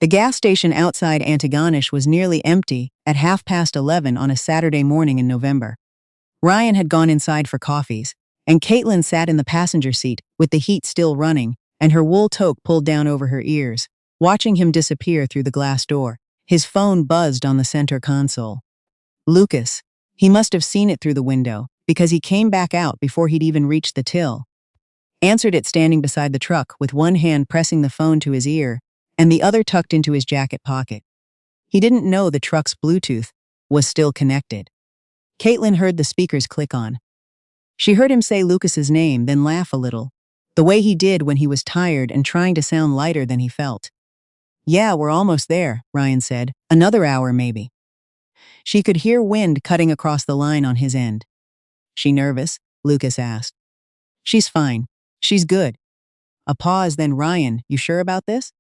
The gas station outside Antigonish was nearly empty at 11:30 on a Saturday morning in November. Ryan had gone inside for coffees, and Caitlin sat in the passenger seat with the heat still running and her wool toque pulled down over her ears, watching him disappear through the glass door. His phone buzzed on the center console. Lucas. He must have seen it through the window, because he came back out before he'd even reached the till. Answered it standing beside the truck with one hand pressing the phone to his ear and the other tucked into his jacket pocket. He didn't know the truck's Bluetooth was still connected. Caitlin heard the speakers click on. She heard him say Lucas's name, then laugh a little, the way he did when he was tired and trying to sound lighter than he felt. "Yeah, we're almost there," Ryan said. "Another hour, maybe." She could hear wind cutting across the line on his end. "She nervous?" Lucas asked. "She's fine. She's good." A pause, then Ryan, "You sure about this?"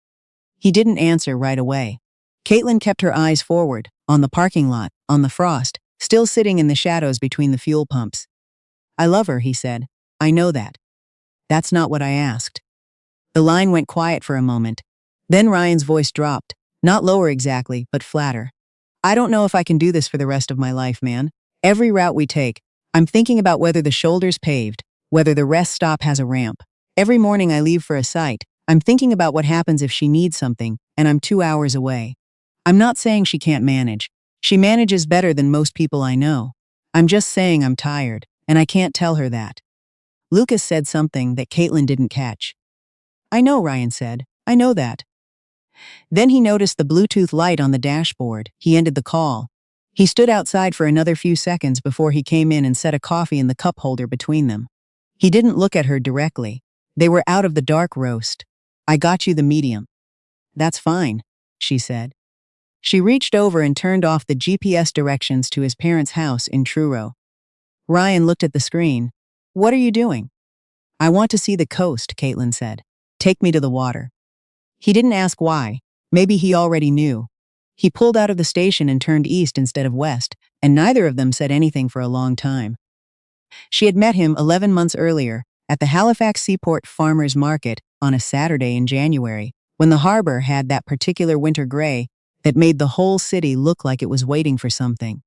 He didn't answer right away. Caitlin kept her eyes forward, on the parking lot, on the frost, still sitting in the shadows between the fuel pumps. "I love her," he said. "I know that." "That's not what I asked." The line went quiet for a moment. Then Ryan's voice dropped, not lower exactly, but flatter. "I don't know if I can do this for the rest of my life, man. Every route we take, I'm thinking about whether the shoulder's paved, whether the rest stop has a ramp. Every morning I leave for a site, I'm thinking about what happens if she needs something, and I'm 2 hours away. I'm not saying she can't manage. She manages better than most people I know. I'm just saying I'm tired, and I can't tell her that." Lucas said something that Caitlin didn't catch. "I know," Ryan said. "I know that." Then he noticed the Bluetooth light on the dashboard. He ended the call. He stood outside for another few seconds before he came in and set a coffee in the cup holder between them. He didn't look at her directly. They were out of the dark roast. "I got you the medium." "That's fine," she said. She reached over and turned off the GPS directions to his parents' house in Truro. Ryan looked at the screen. "What are you doing?" "I want to see the coast," Caitlin said. "Take me to the water." He didn't ask why. Maybe he already knew. He pulled out of the station and turned east instead of west, and neither of them said anything for a long time. She had met him 11 months earlier at the Halifax Seaport Farmers Market on a Saturday in January, when the harbor had that particular winter gray that made the whole city look like it was waiting for something.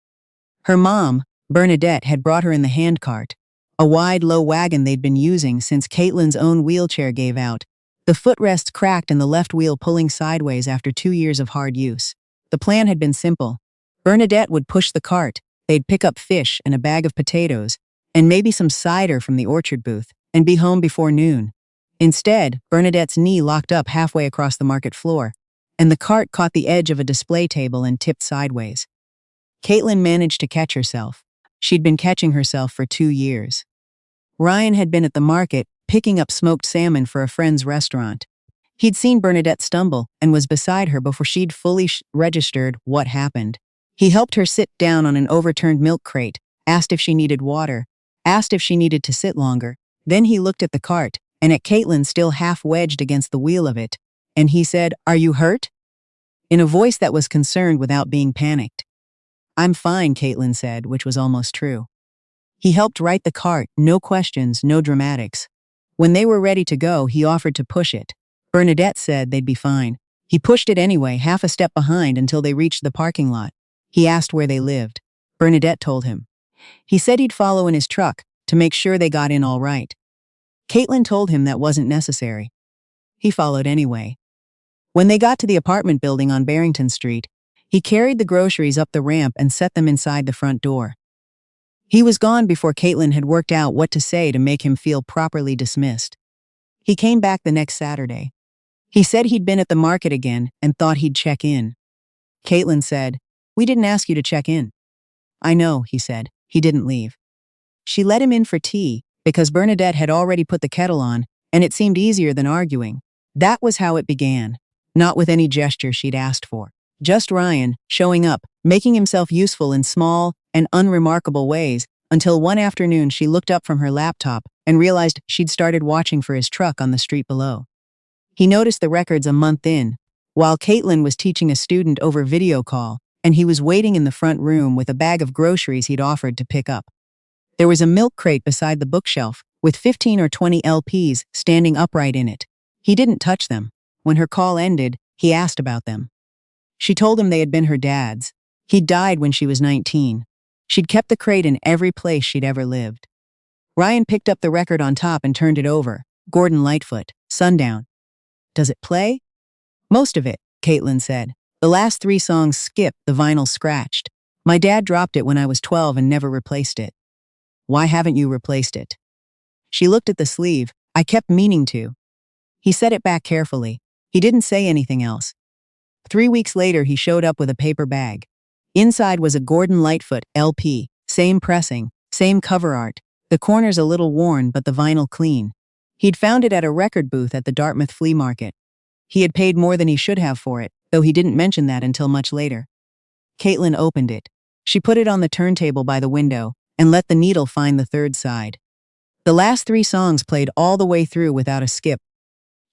Her mom, Bernadette, had brought her in the handcart, a wide, low wagon they'd been using since Caitlin's own wheelchair gave out. The footrests cracked and the left wheel pulling sideways after 2 years of hard use. The plan had been simple. Bernadette would push the cart, they'd pick up fish and a bag of potatoes, and maybe some cider from the orchard booth, and be home before noon. Instead, Bernadette's knee locked up halfway across the market floor, and the cart caught the edge of a display table and tipped sideways. Caitlin managed to catch herself. She'd been catching herself for 2 years. Ryan had been at the market, picking up smoked salmon for a friend's restaurant. He'd seen Bernadette stumble and was beside her before she'd fully registered what happened. He helped her sit down on an overturned milk crate, asked if she needed water, asked if she needed to sit longer. Then he looked at the cart, and at Caitlin still half wedged against the wheel of it, and he said, "Are you hurt?" in a voice that was concerned without being panicked. "I'm fine," Caitlin said, which was almost true. He helped right the cart, no questions, no dramatics. When they were ready to go, he offered to push it. Bernadette said they'd be fine. He pushed it anyway, half a step behind until they reached the parking lot. He asked where they lived. Bernadette told him. He said he'd follow in his truck to make sure they got in all right. Caitlin told him that wasn't necessary. He followed anyway. When they got to the apartment building on Barrington Street, he carried the groceries up the ramp and set them inside the front door. He was gone before Caitlin had worked out what to say to make him feel properly dismissed. He came back the next Saturday. He said he'd been at the market again and thought he'd check in. Caitlin said, "We didn't ask you to check in." "I know," he said. He didn't leave. She let him in for tea because Bernadette had already put the kettle on, and it seemed easier than arguing. That was how it began, not with any gesture she'd asked for. Just Ryan, showing up, making himself useful in small and unremarkable ways, until one afternoon she looked up from her laptop and realized she'd started watching for his truck on the street below. He noticed the records a month in, while Caitlin was teaching a student over video call, and he was waiting in the front room with a bag of groceries he'd offered to pick up. There was a milk crate beside the bookshelf, with 15 or 20 LPs standing upright in it. He didn't touch them. When her call ended, He asked about them. She told him they had been her dad's. He'd died when she was 19. She'd kept the crate in every place she'd ever lived. Ryan picked up the record on top and turned it over. Gordon Lightfoot, Sundown. Does it play? Most of it, Caitlin said. The last 3 songs skipped, the vinyl scratched. My dad dropped it when I was 12 and never replaced it. Why haven't you replaced it? She looked at the sleeve. I kept meaning to. He set it back carefully. He didn't say anything else. 3 weeks later, he showed up with a paper bag. Inside was a Gordon Lightfoot LP, same pressing, same cover art, the corners a little worn but the vinyl clean. He'd found it at a record booth at the Dartmouth flea market. He had paid more than he should have for it, though he didn't mention that until much later. Caitlin opened it. She put it on the turntable by the window and let the needle find the third side. The last 3 songs played all the way through without a skip.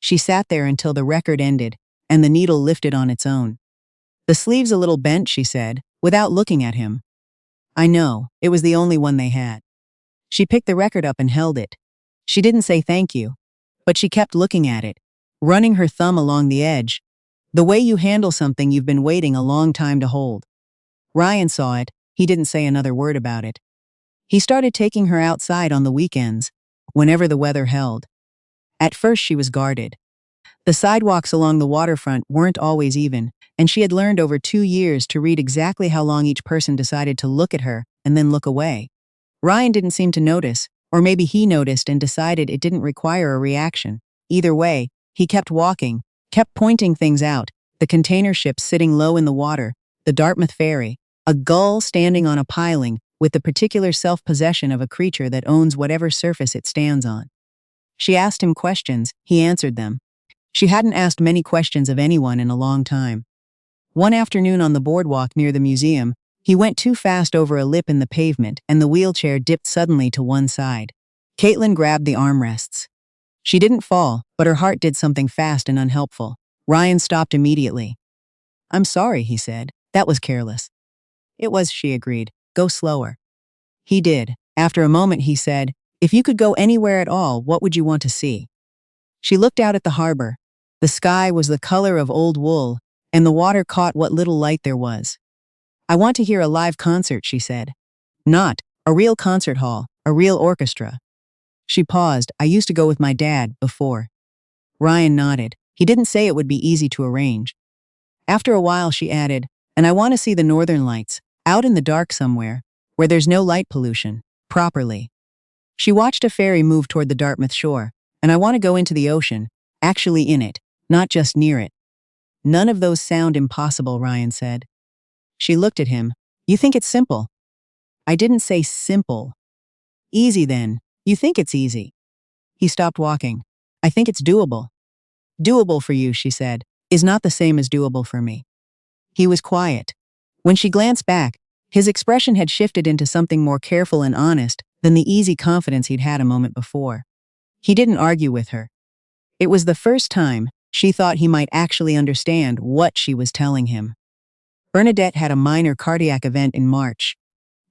She sat there until the record ended and the needle lifted on its own. The sleeve's a little bent, she said, without looking at him. I know, it was the only one they had. She picked the record up and held it. She didn't say thank you, but she kept looking at it, running her thumb along the edge, the way you handle something you've been waiting a long time to hold. Ryan saw it. He didn't say another word about it. He started taking her outside on the weekends, whenever the weather held. At first she was guarded. The sidewalks along the waterfront weren't always even, and she had learned over 2 years to read exactly how long each person decided to look at her and then look away. Ryan didn't seem to notice, or maybe he noticed and decided it didn't require a reaction. Either way, he kept walking, kept pointing things out, the container ships sitting low in the water, the Dartmouth ferry, a gull standing on a piling with the particular self-possession of a creature that owns whatever surface it stands on. She asked him questions, he answered them. She hadn't asked many questions of anyone in a long time. One afternoon on the boardwalk near the museum, he went too fast over a lip in the pavement and the wheelchair dipped suddenly to one side. Caitlin grabbed the armrests. She didn't fall, but her heart did something fast and unhelpful. Ryan stopped immediately. I'm sorry, he said. That was careless. It was, she agreed. Go slower. He did. After a moment, he said, if you could go anywhere at all, what would you want to see? She looked out at the harbor. The sky was the color of old wool, and the water caught what little light there was. I want to hear a live concert, she said. Not a real concert hall, a real orchestra. She paused. I used to go with my dad, before. Ryan nodded. He didn't say it would be easy to arrange. After a while, she added, and I want to see the northern lights, out in the dark somewhere, where there's no light pollution, properly. She watched a ferry move toward the Dartmouth shore, and I want to go into the ocean, actually in it, not just near it. None of those sound impossible, Ryan said. She looked at him. You think it's simple? I didn't say simple. Easy then. You think it's easy. He stopped walking. I think it's doable. Doable for you, she said, is not the same as doable for me. He was quiet. When she glanced back, his expression had shifted into something more careful and honest than the easy confidence he'd had a moment before. He didn't argue with her. It was the first time she thought he might actually understand what she was telling him. Bernadette had a minor cardiac event in March.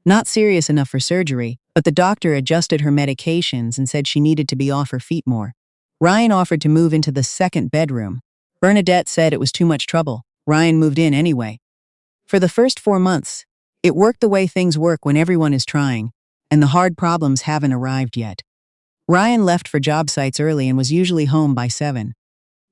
Not serious enough for surgery, but the doctor adjusted her medications and said she needed to be off her feet more. Ryan offered to move into the second bedroom. Bernadette said it was too much trouble. Ryan moved in anyway. For the first 4 months, it worked the way things work when everyone is trying, and the hard problems haven't arrived yet. Ryan left for job sites early and was usually home by 7.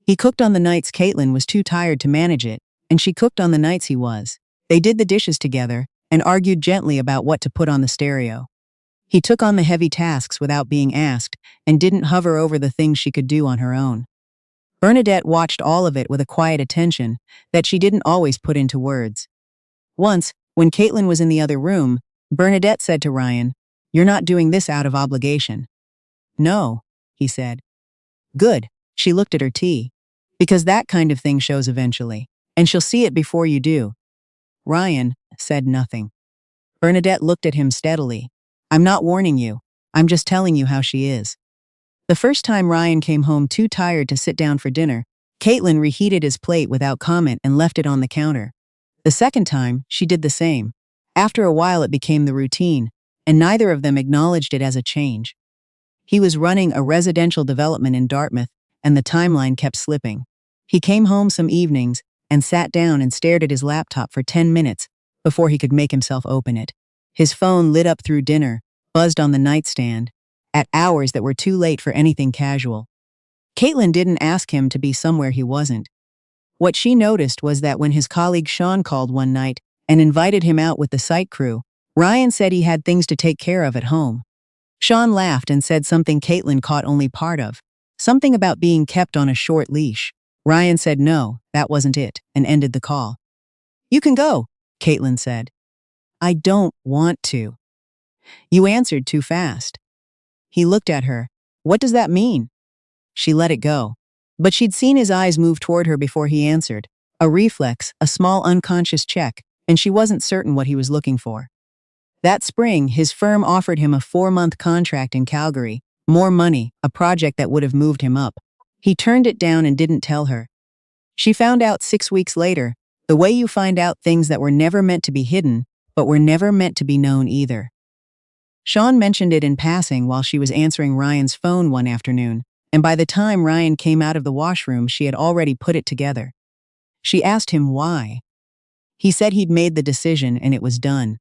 He cooked on the nights Caitlin was too tired to manage it, and she cooked on the nights he was. They did the dishes together and argued gently about what to put on the stereo. He took on the heavy tasks without being asked and didn't hover over the things she could do on her own. Bernadette watched all of it with a quiet attention that she didn't always put into words. Once, when Caitlin was in the other room, Bernadette said to Ryan, "You're not doing this out of obligation." "No," he said. "Good." She looked at her tea. "Because that kind of thing shows eventually, and she'll see it before you do." Ryan said nothing. Bernadette looked at him steadily. "I'm not warning you. I'm just telling you how she is." The first time Ryan came home too tired to sit down for dinner, Caitlin reheated his plate without comment and left it on the counter. The second time, she did the same. After a while it became the routine, and neither of them acknowledged it as a change. He was running a residential development in Dartmouth, and the timeline kept slipping. He came home some evenings and sat down and stared at his laptop for 10 minutes before he could make himself open it. His phone lit up through dinner, buzzed on the nightstand, at hours that were too late for anything casual. Caitlin didn't ask him to be somewhere he wasn't. What she noticed was that when his colleague Sean called one night and invited him out with the site crew, Ryan said he had things to take care of at home. Sean laughed and said something Caitlin caught only part of. Something about being kept on a short leash. Ryan said no, that wasn't it, and ended the call. "You can go," Caitlin said. "I don't want to." "You answered too fast." He looked at her. "What does that mean?" She let it go. But she'd seen his eyes move toward her before he answered. A reflex, a small unconscious check, and she wasn't certain what he was looking for. That spring, his firm offered him a 4-month contract in Calgary, more money, a project that would have moved him up. He turned it down and didn't tell her. She found out 6 weeks later, the way you find out things that were never meant to be hidden, but were never meant to be known either. Sean mentioned it in passing while she was answering Ryan's phone one afternoon, and by the time Ryan came out of the washroom, she had already put it together. She asked him why. He said he'd made the decision and it was done.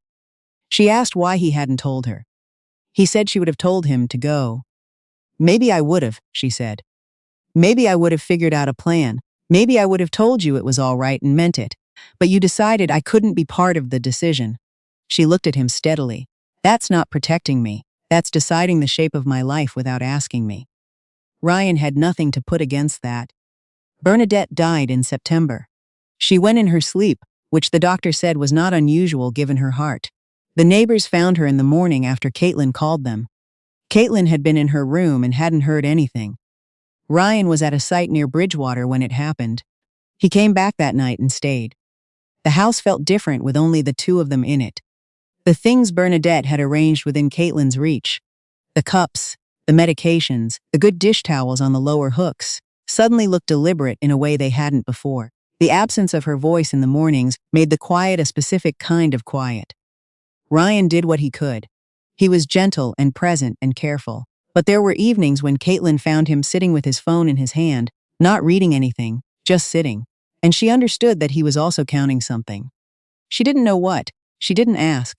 She asked why he hadn't told her. He said she would have told him to go. "Maybe I would have," she said. "Maybe I would have figured out a plan. Maybe I would have told you it was all right and meant it. But you decided I couldn't be part of the decision." She looked at him steadily. "That's not protecting me. That's deciding the shape of my life without asking me." Ryan had nothing to put against that. Bernadette died in September. She went in her sleep, which the doctor said was not unusual given her heart. The neighbors found her in the morning after Caitlin called them. Caitlin had been in her room and hadn't heard anything. Ryan was at a site near Bridgewater when it happened. He came back that night and stayed. The house felt different with only the two of them in it. The things Bernadette had arranged within Caitlin's reach, the cups, the medications, the good dish towels on the lower hooks, suddenly looked deliberate in a way they hadn't before. The absence of her voice in the mornings made the quiet a specific kind of quiet. Ryan did what he could. He was gentle and present and careful. But there were evenings when Caitlin found him sitting with his phone in his hand, not reading anything, just sitting. And she understood that he was also counting something. She didn't know what. She didn't ask.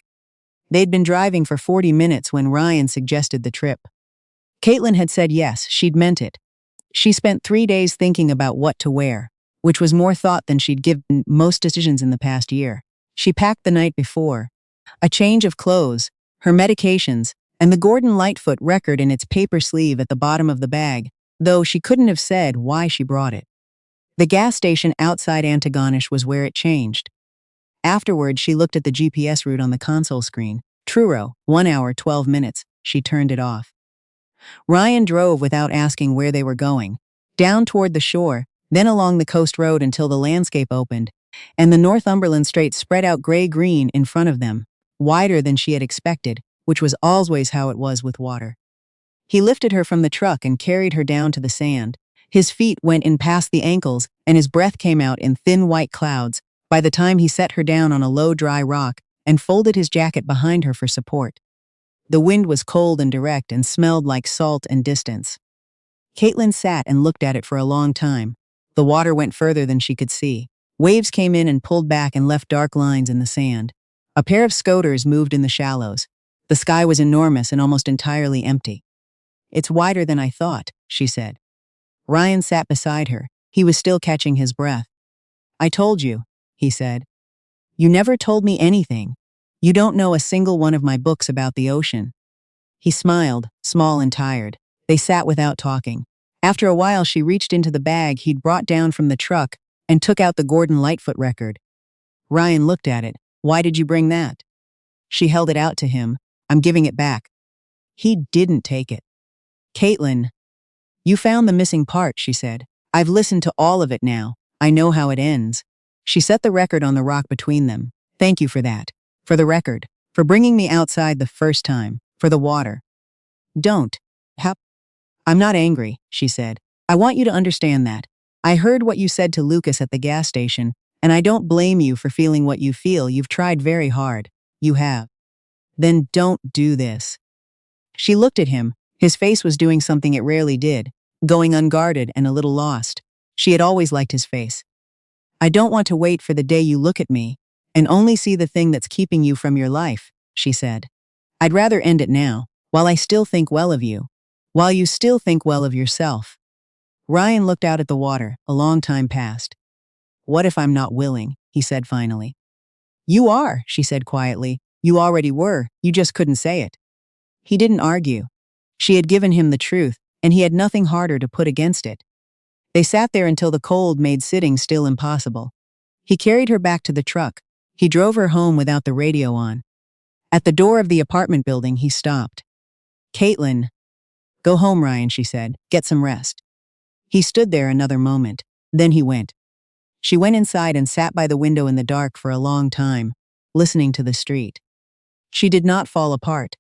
They'd been driving for 40 minutes when Ryan suggested the trip. Caitlin had said yes, she'd meant it. She spent 3 days thinking about what to wear, which was more thought than she'd given most decisions in the past year. She packed the night before. A change of clothes, her medications, and the Gordon Lightfoot record in its paper sleeve at the bottom of the bag, though she couldn't have said why she brought it. The gas station outside Antigonish was where it changed. Afterward, she looked at the GPS route on the console screen. Truro, 1 hour, 12 minutes. She turned it off. Ryan drove without asking where they were going, down toward the shore, then along the coast road until the landscape opened, and the Northumberland Strait spread out gray-green in front of them, wider than she had expected, which was always how it was with water. He lifted her from the truck and carried her down to the sand. His feet went in past the ankles, and his breath came out in thin white clouds by the time he set her down on a low, dry rock and folded his jacket behind her for support. The wind was cold and direct and smelled like salt and distance. Caitlin sat and looked at it for a long time. The water went further than she could see. Waves came in and pulled back and left dark lines in the sand. A pair of scoters moved in the shallows. The sky was enormous and almost entirely empty. "It's wider than I thought," she said. Ryan sat beside her. He was still catching his breath. "I told you," he said. "You never told me anything. You don't know a single one of my books about the ocean." He smiled, small and tired. They sat without talking. After a while, she reached into the bag he'd brought down from the truck and took out the Gordon Lightfoot record. Ryan looked at it. "Why did you bring that?" She held it out to him. "I'm giving it back." He didn't take it. "Caitlin, you found the missing part," she said. "I've listened to all of it now. I know how it ends." She set the record on the rock between them. "Thank you for that. For the record. For bringing me outside the first time. For the water." "Don't. I'm not angry," she said. "I want you to understand that. I heard what you said to Lucas at the gas station, and I don't blame you for feeling what you feel. You've tried very hard. You have. Then don't do this." She looked at him. His face was doing something it rarely did, going unguarded and a little lost. She had always liked his face. "I don't want to wait for the day you look at me and only see the thing that's keeping you from your life," she said. "I'd rather end it now, while I still think well of you, while you still think well of yourself." Ryan looked out at the water. A long time passed. "What if I'm not willing?" he said finally. "You are," she said quietly. "You already were, you just couldn't say it." He didn't argue. She had given him the truth, and he had nothing harder to put against it. They sat there until the cold made sitting still impossible. He carried her back to the truck. He drove her home without the radio on. At the door of the apartment building, he stopped. "Caitlin." "Go home, Ryan," she said. "Get some rest." He stood there another moment. Then he went. She went inside and sat by the window in the dark for a long time, listening to the street. She did not fall apart.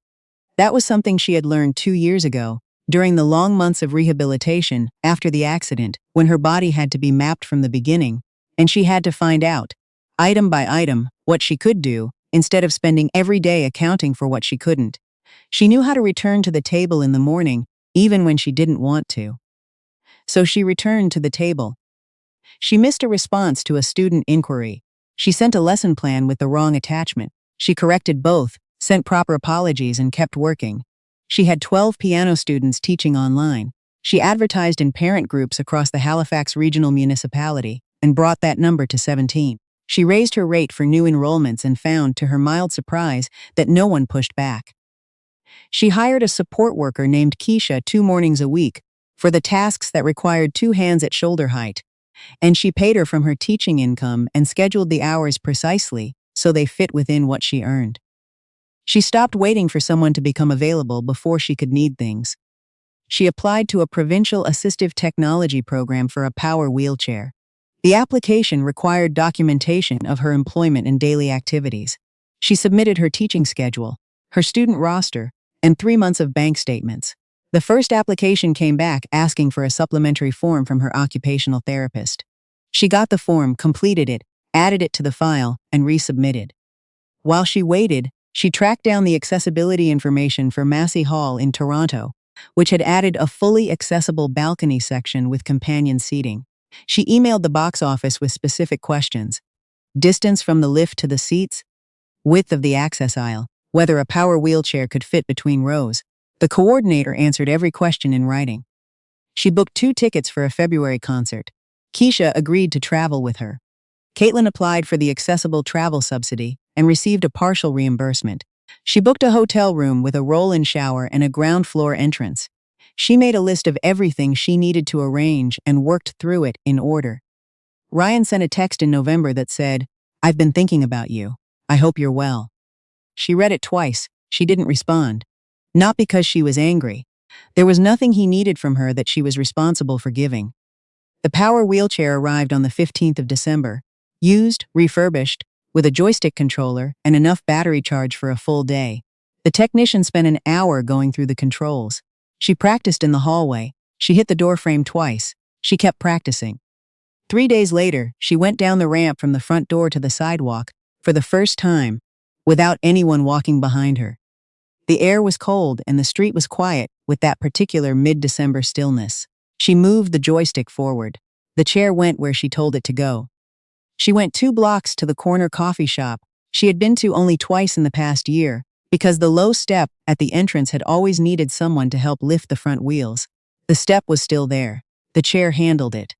That was something she had learned 2 years ago, during the long months of rehabilitation after the accident, when her body had to be mapped from the beginning, and she had to find out, item by item, what she could do, instead of spending every day accounting for what she couldn't. She knew how to return to the table in the morning, even when she didn't want to. So she returned to the table. She missed a response to a student inquiry. She sent a lesson plan with the wrong attachment. She corrected both, sent proper apologies, and kept working. She had 12 piano students teaching online. She advertised in parent groups across the Halifax Regional Municipality and brought that number to 17. She raised her rate for new enrollments and found, to her mild surprise, that no one pushed back. She hired a support worker named Keisha 2 mornings a week for the tasks that required 2 hands at shoulder height, and she paid her from her teaching income and scheduled the hours precisely so they fit within what she earned. She stopped waiting for someone to become available before she could need things. She applied to a provincial assistive technology program for a power wheelchair. The application required documentation of her employment and daily activities. She submitted her teaching schedule, her student roster, and 3 months of bank statements. The first application came back asking for a supplementary form from her occupational therapist. She got the form, completed it, added it to the file, and resubmitted. While she waited, she tracked down the accessibility information for Massey Hall in Toronto, which had added a fully accessible balcony section with companion seating. She emailed the box office with specific questions: distance from the lift to the seats, width of the access aisle, whether a power wheelchair could fit between rows. The coordinator answered every question in writing. She booked 2 tickets for a February concert. Keisha agreed to travel with her. Caitlin applied for the accessible travel subsidy and received a partial reimbursement. She booked a hotel room with a roll-in shower and a ground floor entrance. She made a list of everything she needed to arrange and worked through it in order. Ryan sent a text in November that said, "I've been thinking about you. I hope you're well." She read it twice. She didn't respond. Not because she was angry. There was nothing he needed from her that she was responsible for giving. The power wheelchair arrived on the 15th of December, used, refurbished, with a joystick controller and enough battery charge for a full day. The technician spent an hour going through the controls. She practiced in the hallway. She hit the door frame twice. She kept practicing. 3 days later, she went down the ramp from the front door to the sidewalk, for the first time, without anyone walking behind her. The air was cold and the street was quiet with that particular mid-December stillness. She moved the joystick forward. The chair went where she told it to go. She went 2 blocks to the corner coffee shop she had been to only twice in the past year, because the low step at the entrance had always needed someone to help lift the front wheels. The step was still there. The chair handled it.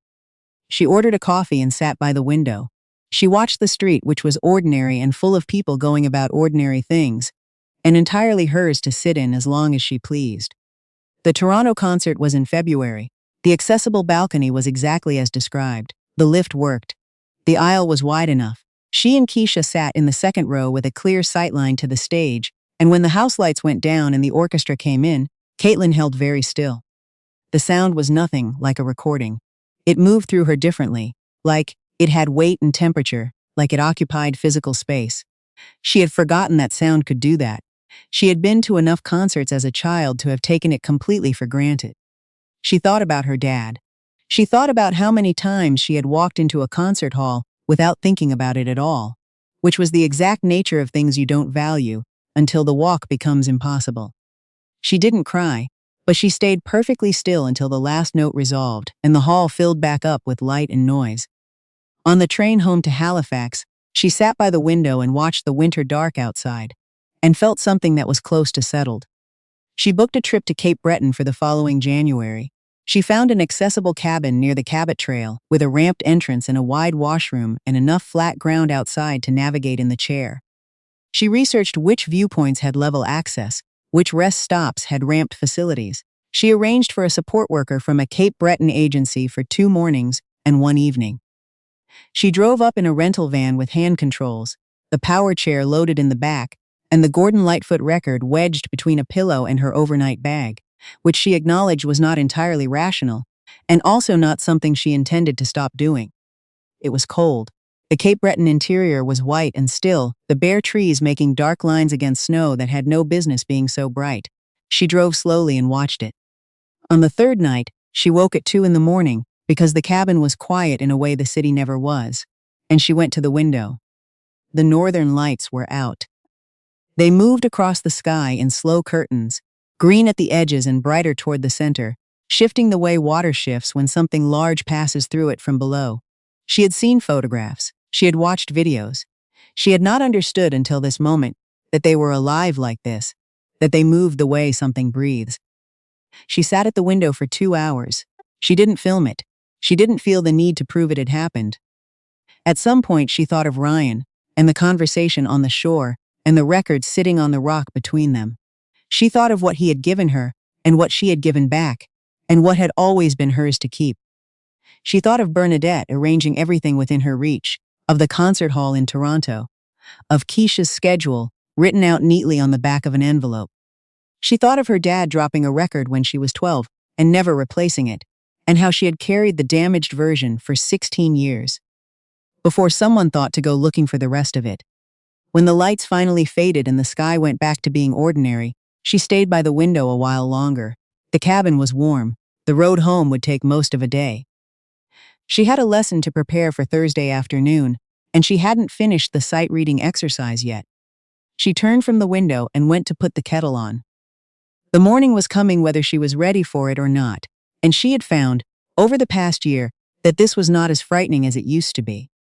She ordered a coffee and sat by the window. She watched the street, which was ordinary and full of people going about ordinary things, and entirely hers to sit in as long as she pleased. The Toronto concert was in February. The accessible balcony was exactly as described. The lift worked. The aisle was wide enough. She and Keisha sat in the second row with a clear sightline to the stage, and when the house lights went down and the orchestra came in, Caitlin held very still. The sound was nothing like a recording. It moved through her differently, like it had weight and temperature, like it occupied physical space. She had forgotten that sound could do that. She had been to enough concerts as a child to have taken it completely for granted. She thought about her dad. She thought about how many times she had walked into a concert hall without thinking about it at all, which was the exact nature of things you don't value until the walk becomes impossible. She didn't cry, But she stayed perfectly still until the last note resolved and the hall filled back up with light and noise. On the train home to Halifax, she sat by the window and watched the winter dark outside, and felt something that was close to settled. She booked a trip to Cape Breton for the following January. She found an accessible cabin near the Cabot Trail, with a ramped entrance and a wide washroom and enough flat ground outside to navigate in the chair. She researched which viewpoints had level access, which rest stops had ramped facilities. She arranged for a support worker from a Cape Breton agency for 2 mornings and 1 evening. She drove up in a rental van with hand controls, the power chair loaded in the back, and the Gordon Lightfoot record wedged between a pillow and her overnight bag, which she acknowledged was not entirely rational, and also not something she intended to stop doing. It was cold. The Cape Breton interior was white and still, the bare trees making dark lines against snow that had no business being so bright. She drove slowly and watched it. On the 3rd night, she woke at 2 in the morning because the cabin was quiet in a way the city never was, and she went to the window. The northern lights were out. They moved across the sky in slow curtains, green at the edges and brighter toward the center, shifting the way water shifts when something large passes through it from below. She had seen photographs. She had watched videos. She had not understood until this moment that they were alive like this, that they moved the way something breathes. She sat at the window for 2 hours. She didn't film it. She didn't feel the need to prove it had happened. At some point she thought of Ryan, and the conversation on the shore, and the record sitting on the rock between them. She thought of what he had given her, and what she had given back, and what had always been hers to keep. She thought of Bernadette arranging everything within her reach, of the concert hall in Toronto, of Keisha's schedule, written out neatly on the back of an envelope. She thought of her dad dropping a record when she was 12, and never replacing it, and how she had carried the damaged version for 16 years, before someone thought to go looking for the rest of it. When the lights finally faded and the sky went back to being ordinary, she stayed by the window a while longer. The cabin was warm. The road home would take most of a day. She had a lesson to prepare for Thursday afternoon, and she hadn't finished the sight-reading exercise yet. She turned from the window and went to put the kettle on. The morning was coming whether she was ready for it or not, and she had found, over the past year, that this was not as frightening as it used to be.